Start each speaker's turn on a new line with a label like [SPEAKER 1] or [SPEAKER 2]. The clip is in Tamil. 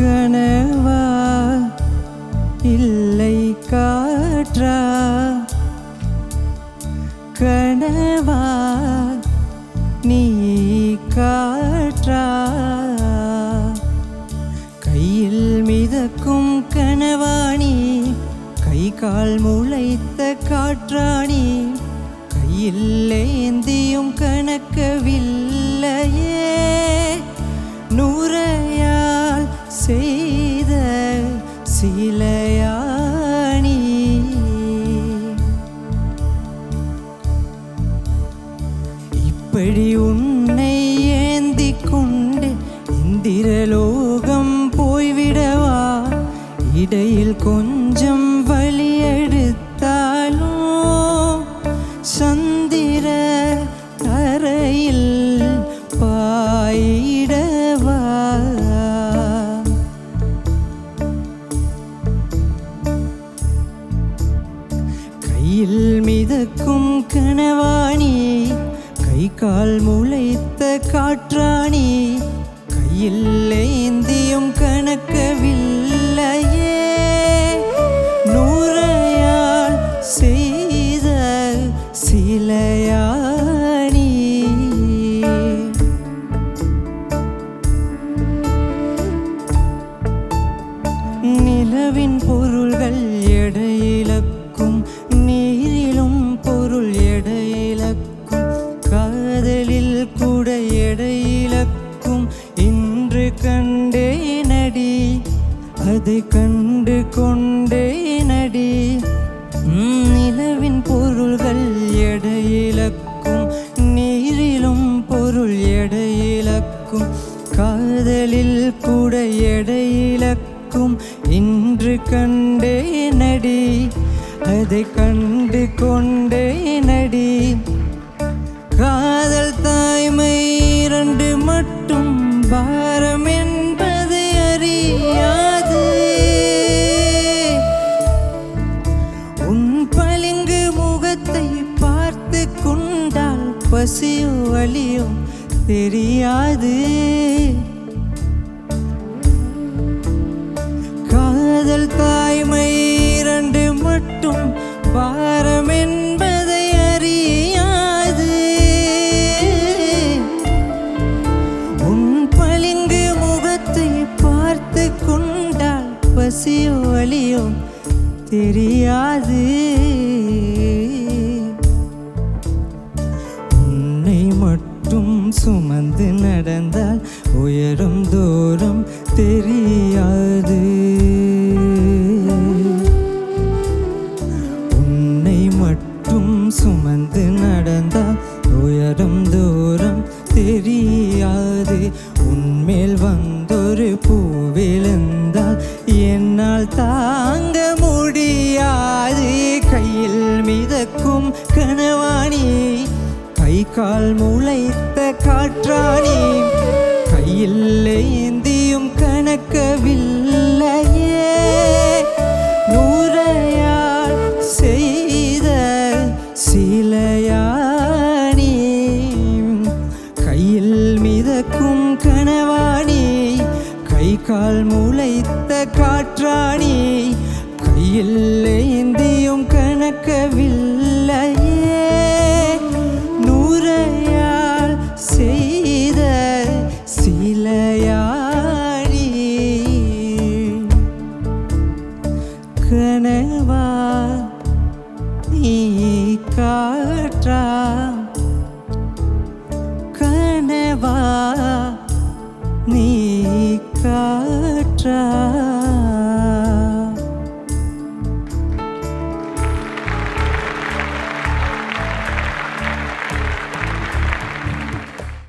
[SPEAKER 1] கனவா இல்லை காற்றா கனவா நீ காற்றா கையில் மிதக்கும் கனவாணி கை கால் முளைத்த காற்றாணி கையில் ஏந்தியும் கணக்கவில்லையே நூறையால் செய்த சிலையாணி இப்படி உன்னை ஏந்தி கொண்டு இந்திரலோகம் போய்விடவா இடையில் கொஞ்சம் வழி எடுத்தாலும் சந்திர தரையில் பாயிடவா கையில் மிதக்கும் கனவாணி கை கால் முளைத்த காற்றாணி கையில் ஏந்தியும் கணக்கவில்லையே நூறையால் செய்த சிலையாணி நிலவின் பொருள்கள் எடையிலக்கும் நீரிலும் பொருள் எடையிலக்கும் காதலில் கூட எடையிலக்கும் இன்று கண்டேனடி அதை கண்டு கொண்டேனடி நிலவின் பொருள்கள் எடையிலக்கும் நீரிலும் பொருள் எடையிலக்கும் காதலில் கூட எடையிலக்கும் இன்று கண்டேனடி அதை கண்டு கொண்டேனடி காதல் தாய்மை இரண்டு மட்டும் பாரம் என்பதை அறியாது உன் பளிங்கு முகத்தை பார்த்து கொண்டால் பசியோ வலியோ தெரியாது காதல் தாய்மை இரண்டு மட்டும் பாரம் என்பதை அறியாது உன் பளிங்கு முகத்தை பார்த்து கொண்டால் பசியோ வலியோ தெரியாது உன்னை மட்டும் சுமந்து நடந்தால் உயரும் தூரம் தெரியாது உன்னை மட்டும் சுமந்து நடந்தால் உயரும் தூரம் தெரியாது உன்மேல் வந்தொரு பூவிழுந்தால் என்னால் தாங்க முடியாது கையில் மிதக்கும் கனவாணி கை கால் முளைத்த காற்றாணி கையில் ஏந்தியும் கணக்கவில்லையே நூறையால் செய்த சிலையாணி கையில் மிதக்கும் கனவாணி கை கால் முளைத்த காற்றாணி கையில் ஏந்தியும் கணக்கவில்லையே நூறையால் செய்த சிலையாணி கனவா நீ காற்றா கனவா நீ காற்றா